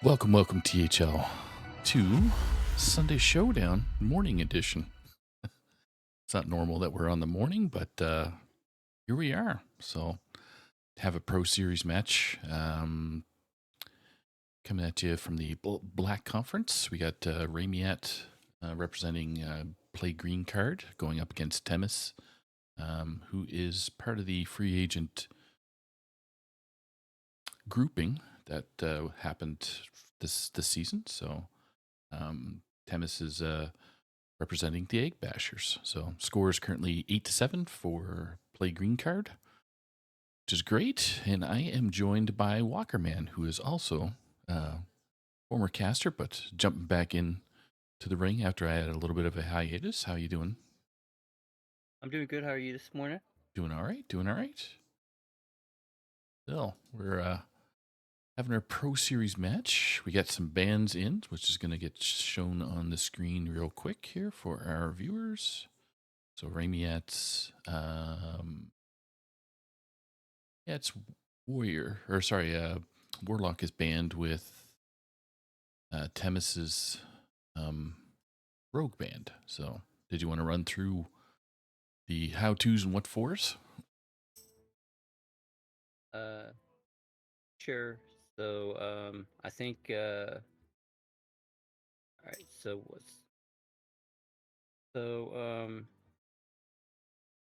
Welcome, THL, to Sunday Showdown Morning Edition. It's not normal that we're on the morning, but here we are. So, have a Pro Series match coming at you from the Black Conference. We got Ramiat representing Play Green Card going up against Temis, who is part of the free agent grouping that happened this season. So, Temis is representing the Egg Bashers. So score is currently 8-7 for Play Green Card, which is great. And I am joined by Walkerman, who is also former caster, but jumping back in to the ring after I had a little bit of a hiatus. How you doing? I'm doing good. How are you this morning? Doing all right. Doing all right. Still, we're having our Pro Series match. We got some bands in, which is going to get shown on the screen real quick here for our viewers. So Ramiat's yeah, it's Warlock is banned with Temis's Rogue Band. So, did you want to run through the how tos and what fors? Uh, sure. So, I think, all right. So,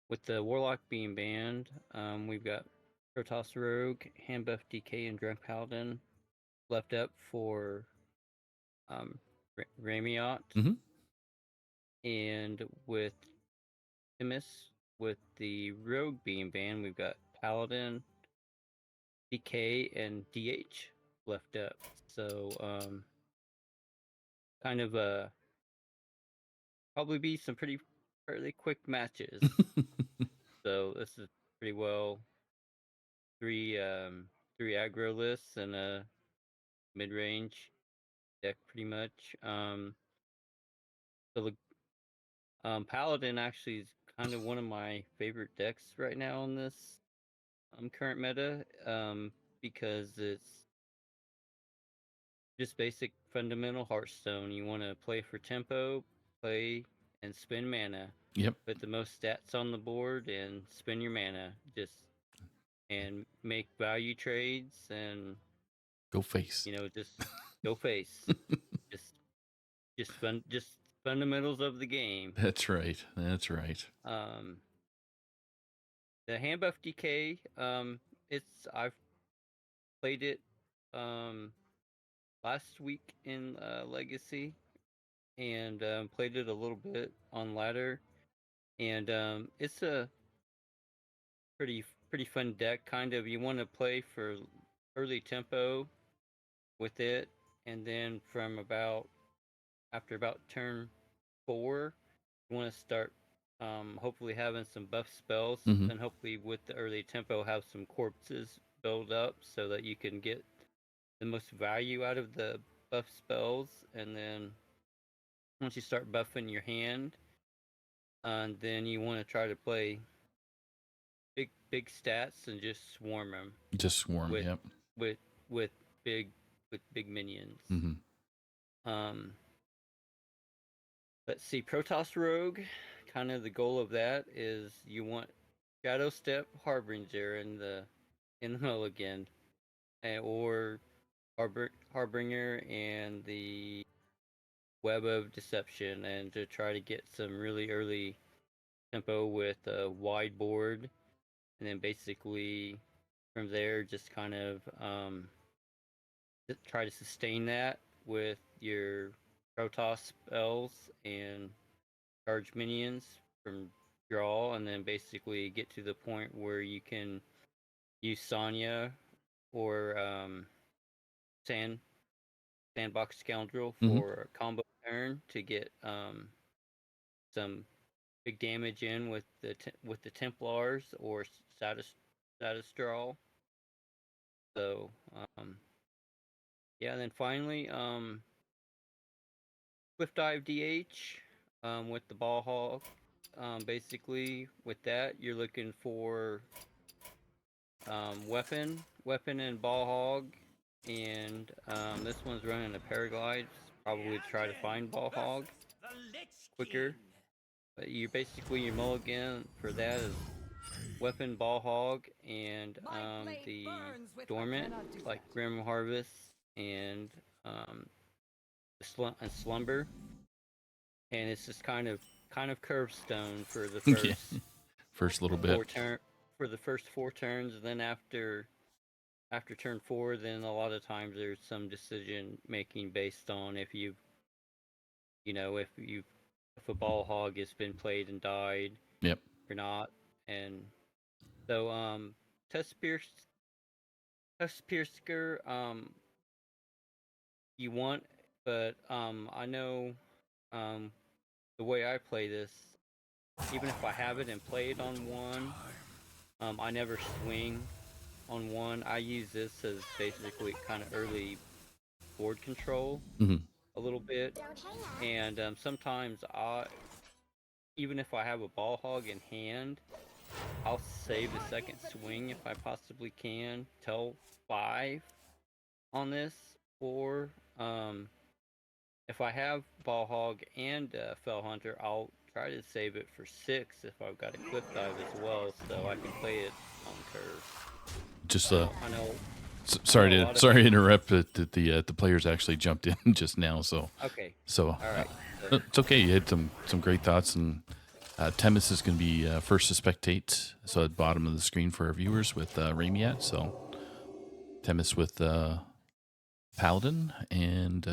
with the Warlock being banned, we've got Protoss Rogue, Handbuff DK, and Drunk Paladin left up for Ramiot, Mm-hmm. and with Timus, with the Rogue being banned, we've got Paladin, DK, and DH left up. So, kind of probably be some fairly quick matches. So this is pretty well three aggro lists and a mid range deck pretty much. So the Paladin actually is kind of one of my favorite decks right now in this current meta. Because it's just basic fundamental Hearthstone. You want to play for tempo, play and spend mana. Yep. Put the most stats on the board and spend your mana. Just and make value trades and Go face. just go face. just just fundamentals of the game. That's right. That's right. Um, the hand buff DK. It's I've played it last week in Legacy and played it a little bit on ladder, and it's a pretty fun deck. Kind of you want to play for early tempo with it, and then from after about turn 4, you want to start hopefully having some buff spells, Mm-hmm. and hopefully with the early tempo have some corpses build up so that you can get the most value out of the buff spells. And then once you start buffing your hand, then you want to try to play big stats and just swarm them Just swarm. with Yep. with with big big minions. Mm-hmm. Um, let's see, Protoss Rogue. Kind of the goal of that is you want Shadow Step Harbinger in the mulligan, or Harbinger and the Web of Deception, and to try to get some really early tempo with a wide board, and then basically from there just kind of try to sustain that with your Protoss spells and charge minions from draw, and then basically get to the point where you can use Sonya or Sand Sandbox Scoundrel Mm-hmm. for a combo turn to get some big damage in with the Templars or Satistral. So yeah, and then finally Swift Dive DH with the Ball Hog. Basically, with that, you're looking for weapon and Ball Hog and this one's running a paraglide. Probably try to find ball hog quicker. But you basically your mulligan for that is weapon ball hog and the dormant like Grim Harvest and slumber, and it's just kind of curve stone for the Yeah. First little bit. For the first 4 turns. Then after turn 4, then a lot of times there's some decision making based on if if a ball hog has been played and died Yep. or not. And so test piercer you want, but I know the way I play this, even if I have it and play it on one, I never swing on one. I use this as basically kind of early board control Mm-hmm. a little bit, and sometimes even if I have a ball hog in hand, I'll save the second swing if I possibly can till 5 on this, or if I have ball hog and fell hunter, I'll try to save it for 6 if I've got a cliff dive as well, so I can play it on curve. Just I know. sorry I know to interrupt, but the players actually jumped in just now. So Okay. so All right. it's okay. You had some great thoughts, and Temis is going to be first to spectate. So at the bottom of the screen for our viewers with Ramiat. So Temis with Paladin, and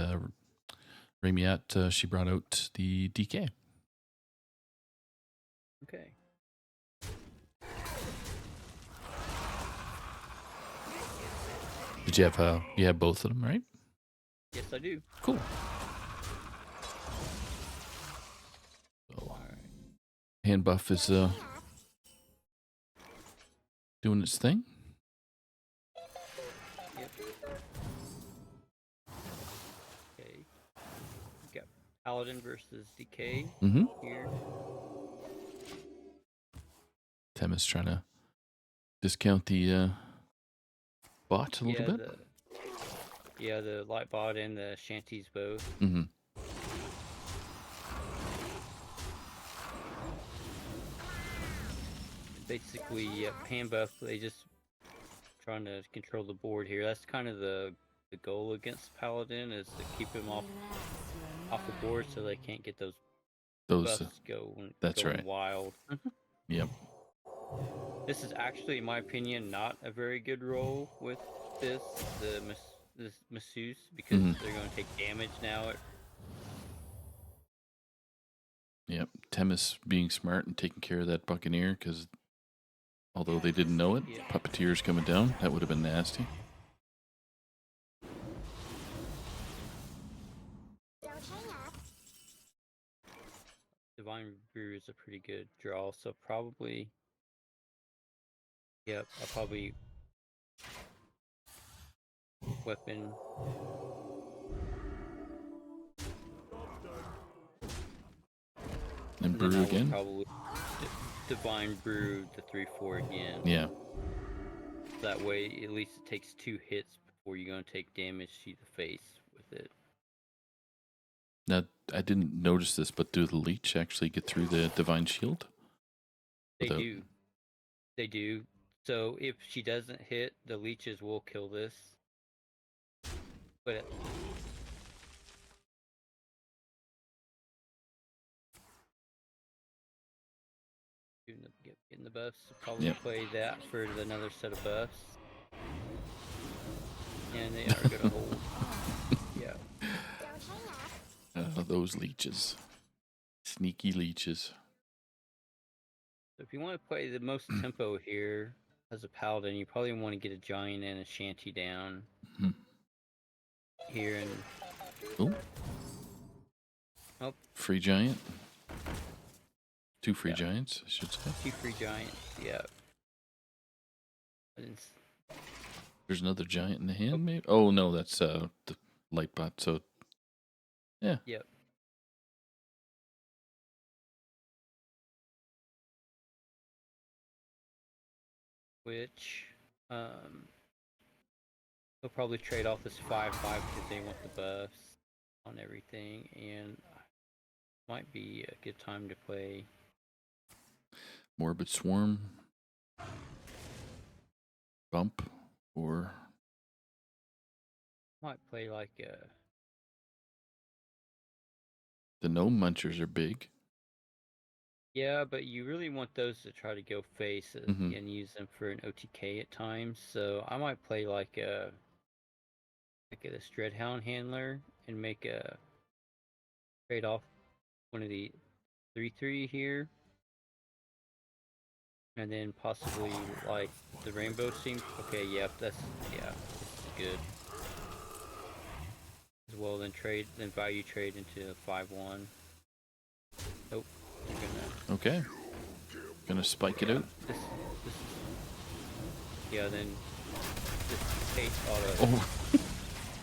Ramiat, she brought out the DK. Okay. Did you have both of them, right? Yes, I do. Cool. So, All right. hand buff is doing its thing. Yep. Okay. We got Paladin versus DK Mm-hmm. here. Temis trying to discount the bot a little bit. The light bot and the shanties both. Mm-hmm. Basically, hand buff. They just trying to control the board here. That's kind of the goal against Paladin is to keep him off the board so they can't get those buffs going right. wild. Yep. This is actually, in my opinion, not a very good roll with this masseuse because they're going to take damage now. Yep. Temis being smart and taking care of that Buccaneer, because although they didn't know it, Puppeteer's coming down. That would have been nasty. Divine Brew is a pretty good draw, so probably. Yep, I'll probably weapon. And brew again. Probably Divine Brew the 3/4 again. Yeah. That way, at least it takes 2 hits before you're going to take damage to the face with it. Now, I didn't notice this, but do the leech actually get through the divine shield? They do. They do. So if she doesn't hit, the leeches will kill this. But getting the buffs, probably play that for another set of buffs. And they are going to hold. Yeah. Those leeches. Sneaky leeches. So if you want to play the most tempo here as a paladin, you probably want to get a giant and a shanty down. Here and free giant. 2 free giants, I should say. 2 free giants, yeah. There's another giant in the hand, maybe? Oh, no, that's the light bot, so yeah. Yep. Which They'll probably trade off this 5/5 because they want the buffs on everything, and might be a good time to play. Morbid Swarm, Bump, or Might play like the Gnome Munchers are big. yeah, but you really want those to try to go face and use them for an OTK at times. So I might play like a Dreadhound handler and make a trade off one of the 3/3 here, and then possibly like the Rainbow seems okay. Yep, this is good. As well, then value trade into a 5/1. Nope, we're gonna. Okay. Gonna spike it out. This yeah, then this face auto. Oh,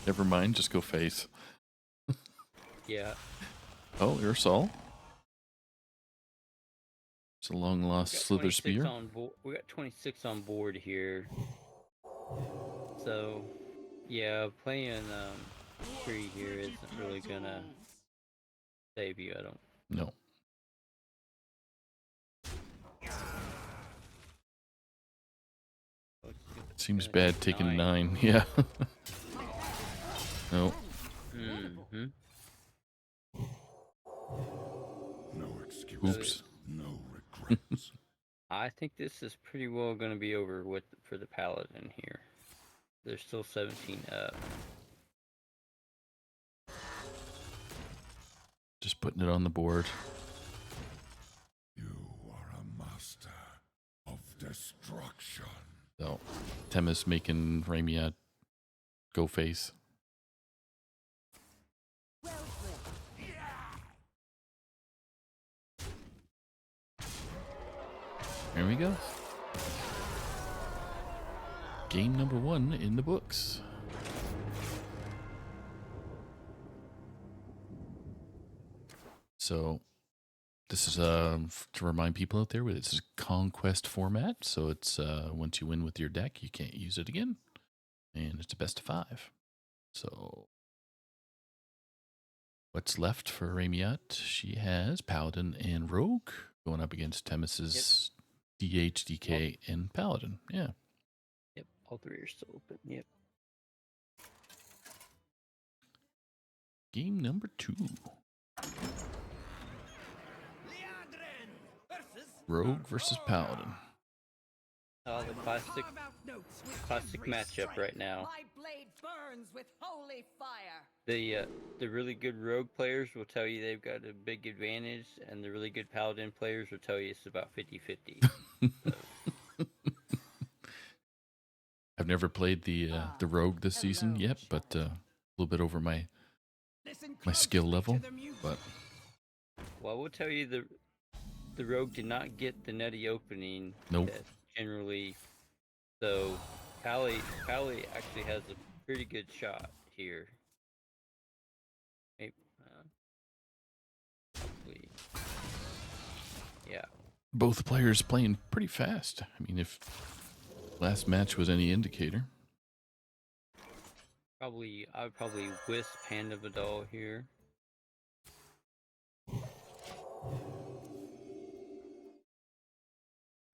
never mind. Just go face. Yeah. Oh, Ursol. It's a long lost Slither Spear. We got 26 on board here. So, yeah, playing 3 here isn't really gonna save you. I don't. No. Seems bad taking 9. Yeah. No. Mm-hmm. No excuses. Oops. No regrets. I think this is pretty well going to be over for the Paladin here. There's still 17 up. Just putting it on the board. You are a master of destruction. So, Temis making Ramiat go face. There we go. Game number 1 in the books. So, this is to remind people out there, this is conquest format. So it's once you win with your deck, you can't use it again, and it's a best of 5. So, what's left for Ramiat? She has Paladin and Rogue going up against Temis's DH, DK, and Paladin. Yeah. Yep, all 3 are still open. Yep. Game number 2. Rogue versus Paladin. Oh, the classic matchup right now. My blade burns with holy fire. The really good Rogue players will tell you they've got a big advantage, and the really good Paladin players will tell you it's about 50-50. I've never played the Rogue this season yet, but a little bit over my skill level. But well, I will tell you the Rogue did not get the nutty opening. Nope. Generally, so Pally actually has a pretty good shot here. Maybe, probably, yeah. both players playing pretty fast. I mean, if last match was any indicator. I would probably wisp Hand of Vidal here.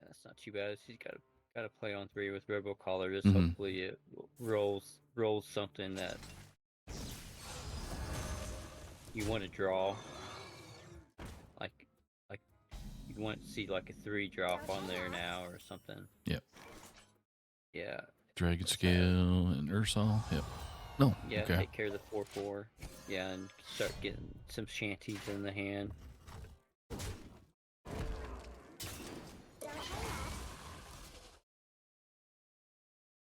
That's not too bad. She's got to play on 3 with Rebel Collar. Just hopefully it rolls something that you want to draw. Like you want to see like a 3 drop on there now or something. Yep. Yeah. Dragon Scale and Ursol. Yep. No. Yeah, okay. Take care of the 4/4. Yeah, and start getting some shanties in the hand.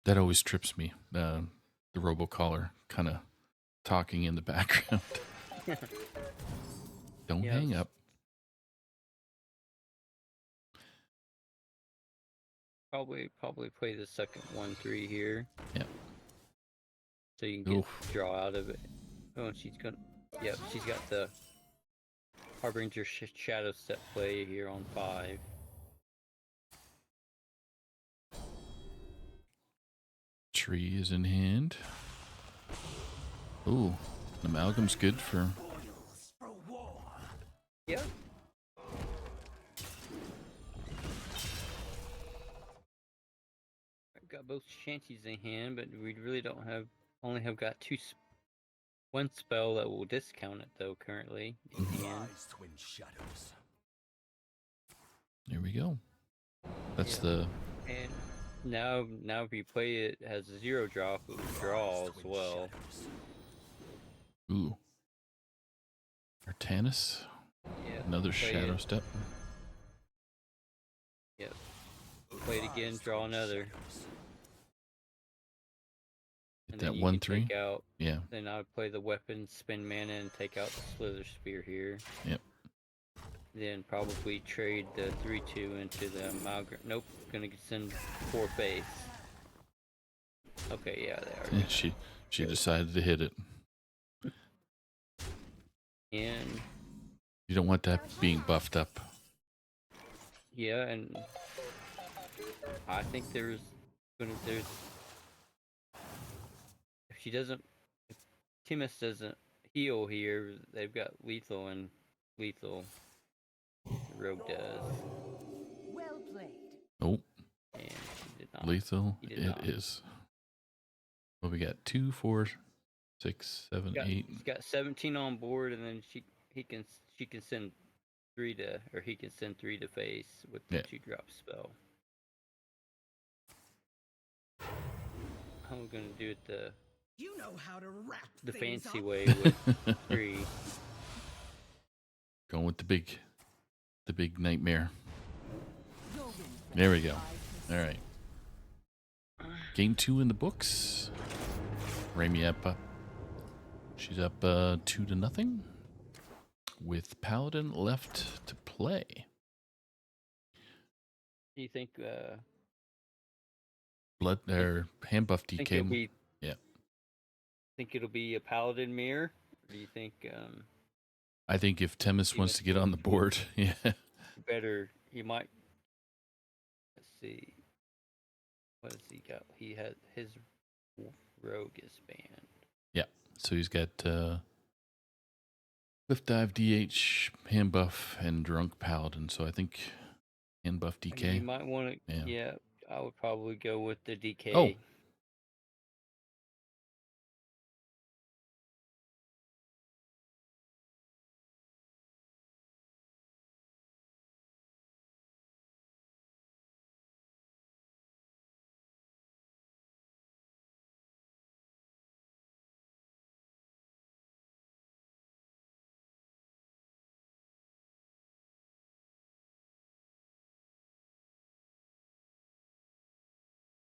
That always trips me. The robocollar kind of talking in the background. Don't hang up. Probably play the second 1/3 here. Yep. So you can draw out of it. Oh, and she's gonna. Yep, she's got the Harbinger Shadow Step play here on 5. Tree is in hand. Ooh, Amalgam's good for... Yep. I've got both shanties in hand, but we really don't have. Only have got one spell that will discount it though currently in hand. Twin shadows. There we go. That's Yeah. the... And now if you play it, it has a 0 drop, it will draw as well. Ooh. Artanis. Yeah. Another play shadow it. step. Yep. Play it again, draw another. Hit And that then you 1-3. can take out. Yeah. Then I would play the weapon, spend mana, and take out the Slither Spear here. Yep. Then probably trade the 3/2 into the Amalgam. Nope, gonna send 4 base. Okay, yeah, they are. She decided to hit it. And You don't want that being buffed up. yeah, and I think there's if she doesn't, if Timus doesn't heal here, they've got lethal and lethal. The rogue does. Well played. Oh, And she did not. lethal He did it not. is. Well, we got 2, 4, 6, 7, 8. He's got 17 on board, and then she can send 3 to, or he can send 3 to face with the Yeah. 2-drop spell. I'm gonna do it You know how to wrap the things fancy up. way with 3. Going with the big nightmare. You'll win There we go. 5%. All right. Game 2 in the books. Raimi up. She's up 2-0 with Paladin left to play. Do you think Blood or hand buff think it'll DK. be Yeah. think it'll be a paladin mirror? Or do you think I think if Temis wants to get on the board, yeah. you might, let's see, what has he got? He has his rogue is banned. Yeah. So he's got Cliff Dive, DH, hand buff, and Drunk Paladin. So I think hand buff You DK. might want to, Yeah. yeah, I would probably go with the DK. Oh.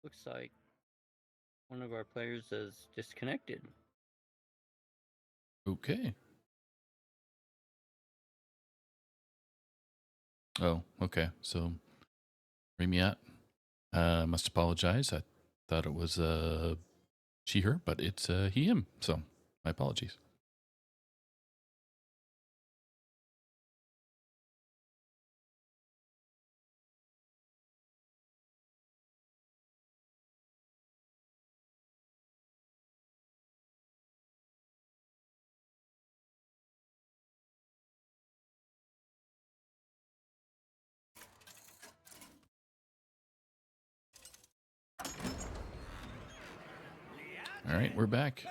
Looks like one of our players is disconnected. Okay. Oh, okay. So Ramiat must apologize. I thought it was she, her, but it's he, him. So my apologies. All right, we're back.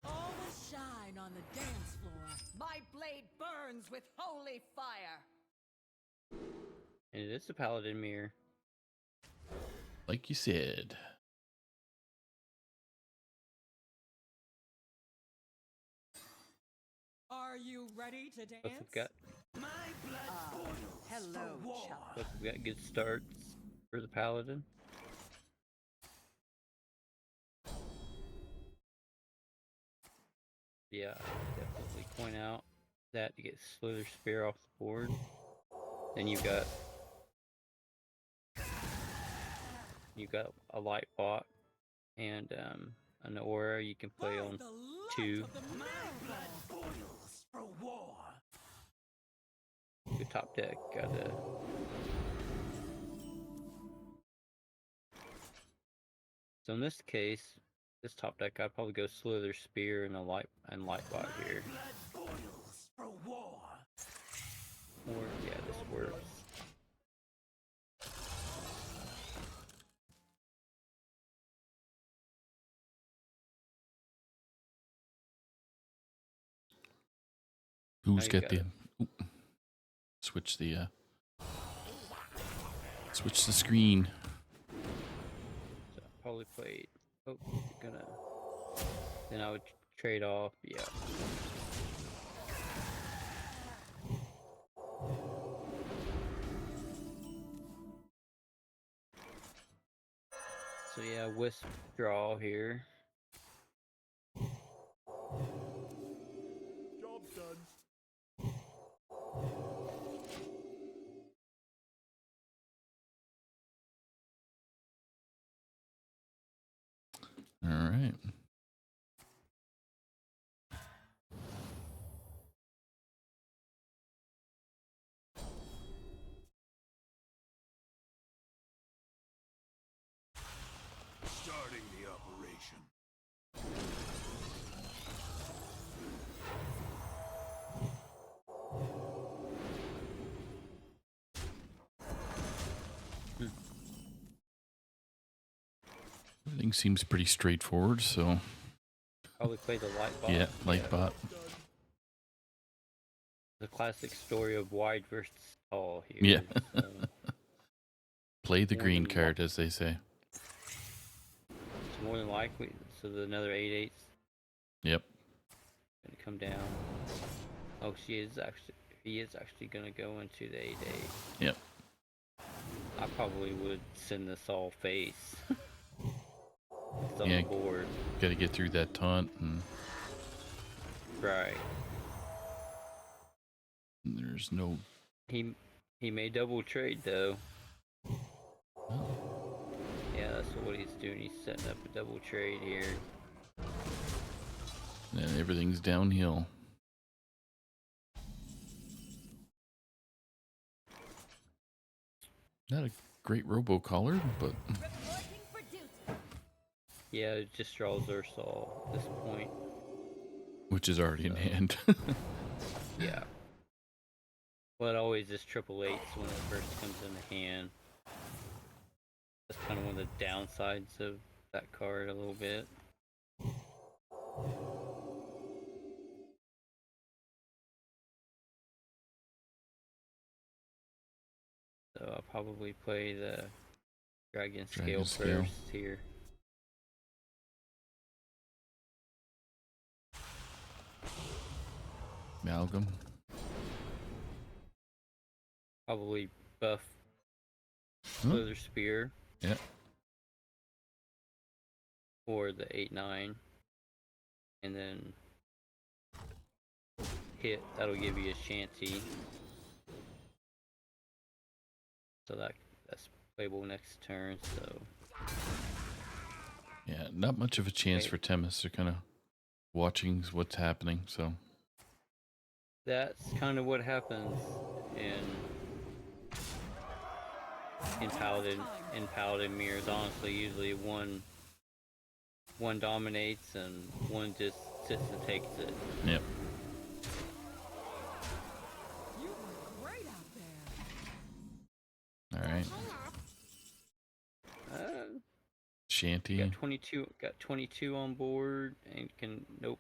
Always shine on the dance floor. My blade burns with holy fire. And it is a paladin mirror. Like you said. Are you ready to dance? Both have got Hello, child. both have got good starts for the paladin. Yeah, definitely point out that to get Slither Spear off the board. Then you've got a light bot and an aura you can play on 2. Good top deck. Got a So in this case, this top deck, I'd probably go Slither Spear and a Lightbot here. Or yeah, this works. Who's you got got the it. oop. Switch the screen. So I probably played. Oh, gonna. Then I would trade off. Yeah. So yeah, Wisp draw here. Job's done. All right. Starting the operation. Everything seems pretty straightforward, so Probably play the Lightbot. yeah, Lightbot. The classic story of wide versus tall here. Yeah. So, Play the More green than card, as they say. it's more than likely. So another 8/8 Yep. gonna come down. Oh, he is actually gonna go into the 8/8. Yep. I probably would send this all face. It's on Yeah. the board. Got to get through that taunt, and Right. there's no. He may double trade though. Yeah, that's what he's doing. He's setting up a double trade here. And everything's downhill. Not a great robocollar, but Reporting for duty. Yeah, it just draws Ursol at this point. which is already in hand. Yeah. Well, it always is 888s when it first comes into hand. That's kind of one of the downsides of that card a little bit. So I'll probably play the Dragon Scale Scale. first here. Amalgam. Probably buff Huh? Slither Spear Yeah. or the 8/9. And then hit, that'll give you a shanty. So that's playable next turn, so Yeah. Not much of a chance Okay. for Temis. They're kind of watching what's happening. So that's kind of what happens in Paladin mirrors. Honestly, usually one dominates and one just sits and takes it. yep. You were great out there. All right. Shanty. Got 22 on board and nope,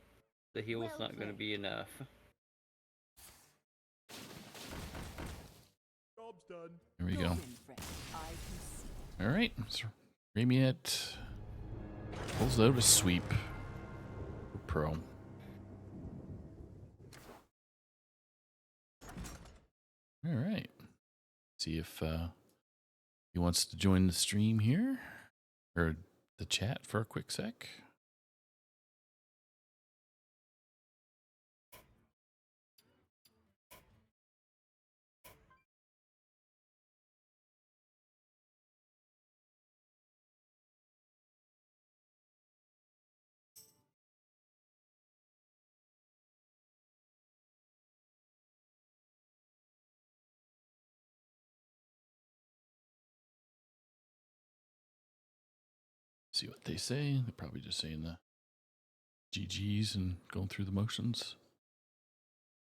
the heal's not going to be enough. Job's done. There we Go go. in, friend. I can see. All right. So Ramiette pulls out a sweep for pro. All right. See if he wants to join the stream here or the chat for a quick sec. see what they say. They're probably just saying the GGs and going through the motions.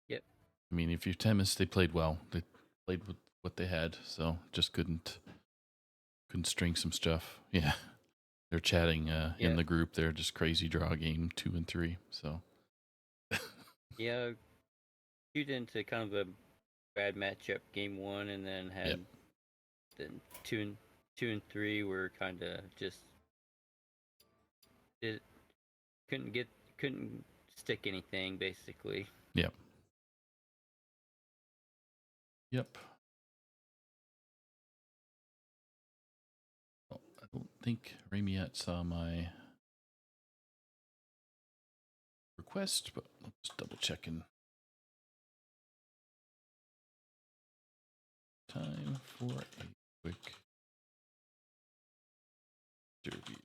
Yep. I mean, if you're Temis, they played well. They played with what they had, so just couldn't string some stuff. Yeah. They're chatting in the group. They're just crazy draw game 2 and 3. So Yeah, queued into kind of a bad matchup game 1, and then had then 2 and 3 were kind of just it couldn't stick anything basically. Yep. Oh, I don't think Ramiette saw my request, but I'll just double check in time for a quick interview.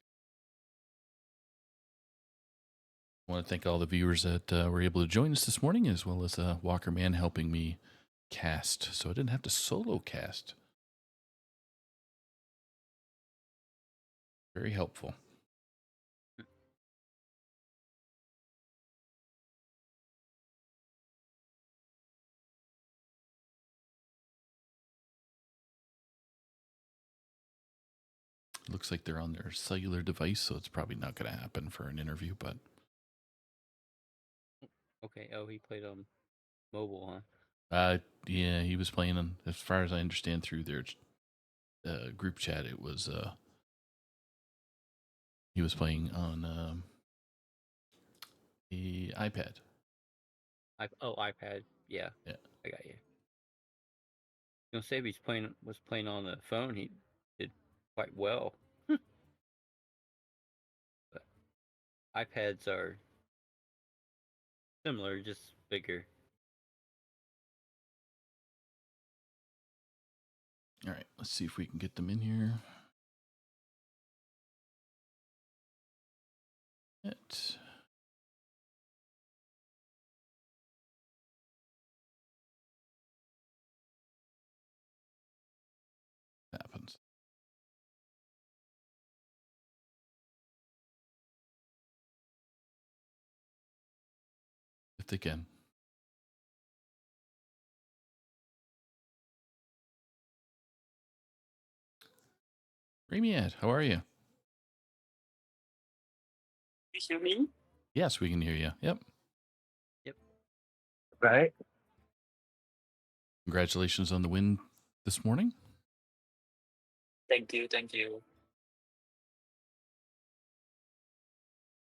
I want to thank all the viewers that were able to join us this morning, as well as Walker Man helping me cast, so I didn't have to solo cast. Very helpful. Looks like they're on their cellular device, so it's probably not going to happen for an interview, but Okay. Oh, he played on mobile, huh? yeah, he was playing on, as far as I understand through their group chat, it was he was playing on the iPad. iPad. Yeah. Yeah. I got you. Gonna say if he's was playing on the phone, he did quite well. But iPads are similar, just bigger. All right, let's see if we can get them in here. It happens. If they can. Ramiette, how are you? You hear me? Yes, we can hear you. Yep. Right. Congratulations on the win this morning. Thank you. Thank you.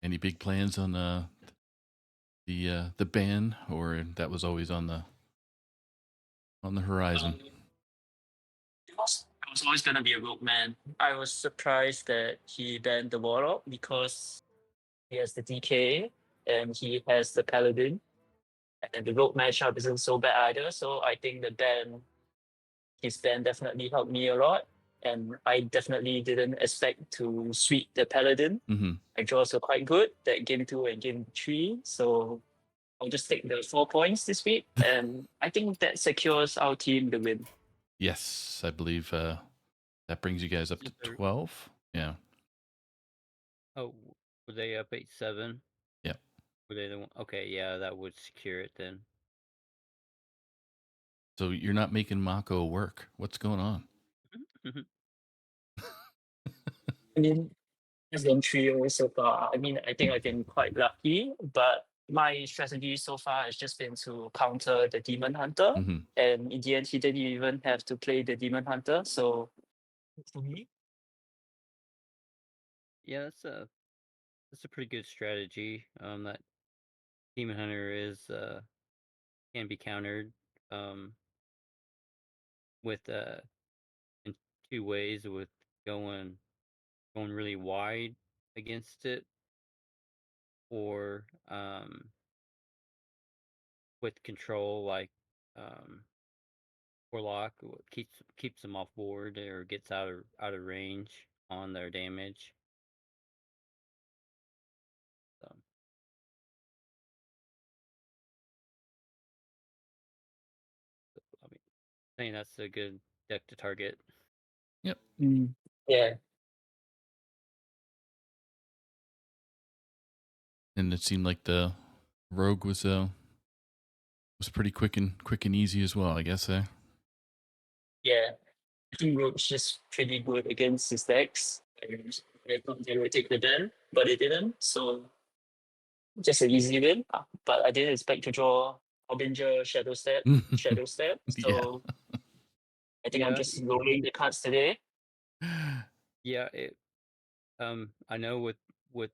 Any big plans on the ban, or that was always on the horizon? I was always gonna be a rogue man. I was surprised that he banned the warlock because he has the DK and he has the paladin, and the rogue matchup isn't so bad either. So I think his ban definitely helped me a lot. And I definitely didn't expect to sweep the paladin. Mm-hmm. My draws were quite good that game 2 and game 3. So I'll just take the 4 points this week, and I think that secures our team the win. Yes, I believe that brings you guys up to 12. Yeah. Oh, were they up 8-7? Yeah. Were they the one? Okay, yeah, that would secure it then. So you're not making Mako work. What's going on? I mean, as game 3 so far, I mean, I think I've been quite lucky, but my strategy so far has just been to counter the Demon Hunter. Mm-hmm. And in the end, he didn't even have to play the Demon Hunter. So, for me, Yeah, that's a pretty good strategy. That Demon Hunter is can be countered um with in 2 ways, with going really wide against it, or with control, like um Warlock keeps them off board or gets out of range on their damage. So I mean, I think that's a good deck to target. Yep. yeah. And it seemed like the rogue was pretty quick and easy as well, I guess. Yeah, I think Rogue's just pretty good against his decks. I thought they would take the ban, but they didn't. So just an easy win. But I didn't expect to draw Harbinger Shadow Step. Yeah. So I think I'm Yeah, just rolling the cards today. yeah. I know with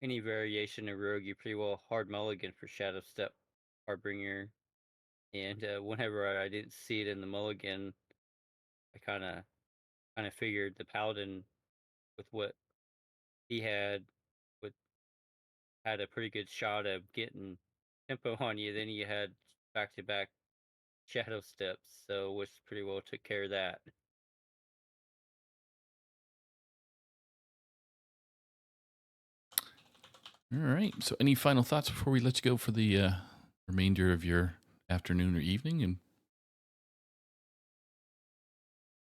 any variation of rogue, you pretty well hard mulligan for Shadow Step Harbinger. And whenever I didn't see it in the mulligan, I kind of figured the paladin with what he would had a pretty good shot of getting tempo on you. Then you had back to back shadow steps, so which pretty well took care of that. All right. So, any final thoughts before we let you go for the remainder of your afternoon or evening? And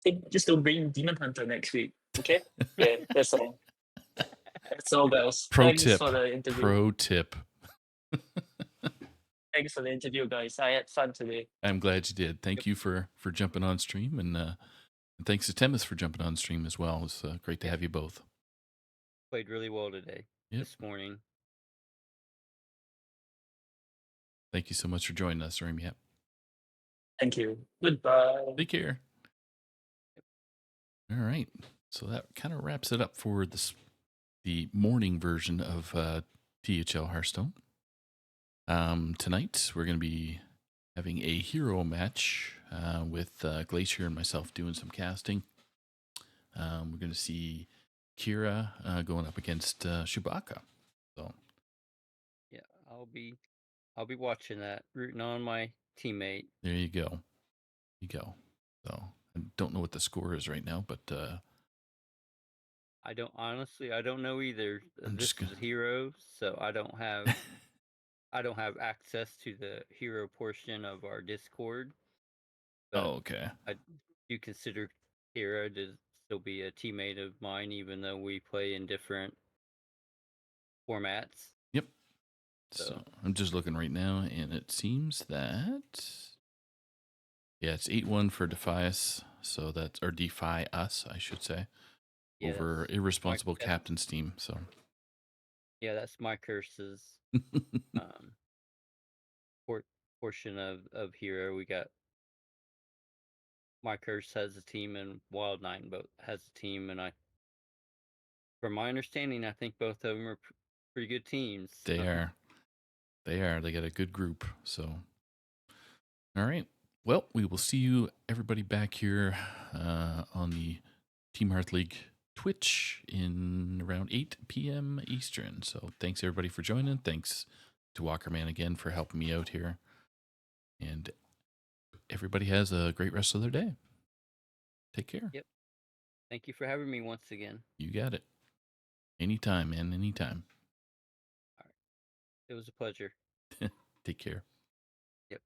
Think just don't bring Demon Hunter next week. Okay? Yeah, that's all. That's all, guys. pro Thanks tip, for the interview. pro tip. Thanks for the interview, guys. I had fun today. I'm glad you did. Thank you for jumping on stream, and thanks to Temis for jumping on stream as well. It's great to have you both. Played really well today. Yep. This morning. Thank you so much for joining us, Remy. Yep. Thank you. Goodbye. Take care. All right. So that kind of wraps it up for the morning version of THL Hearthstone. Tonight we're going to be having a hero match with Glacier and myself doing some casting. We're going to see Kira going up against Chewbacca. So Yeah, I'll be watching that, rooting on my teammate. there you go. So I don't know what the score is right now, but I don't know either. I'm This just gonna... is a hero, so I don't have access to the hero portion of our Discord. But Oh, okay. I do consider Kira to still be a teammate of mine, even though we play in different formats. Yep. So I'm just looking right now, and it seems that it's 8-1 for Defy Us. So that's, or Defy Us, I should say, over Irresponsible Captain's team. So yeah, that's my curses. Portion of hero. We got my curse has a team and Wild Knight both has a team, and from my understanding, I think both of them are pretty good teams. They are. They got a good group. So, all right. Well, we will see you, everybody, back here on the Team Hearth League Twitch in around 8 p.m. Eastern. So, thanks everybody for joining. Thanks to Walkerman again for helping me out here. And everybody has a great rest of their day. Take care. Yep. Thank you for having me once again. You got it. Anytime, man. Anytime. All right. It was a pleasure. Take care. Yep.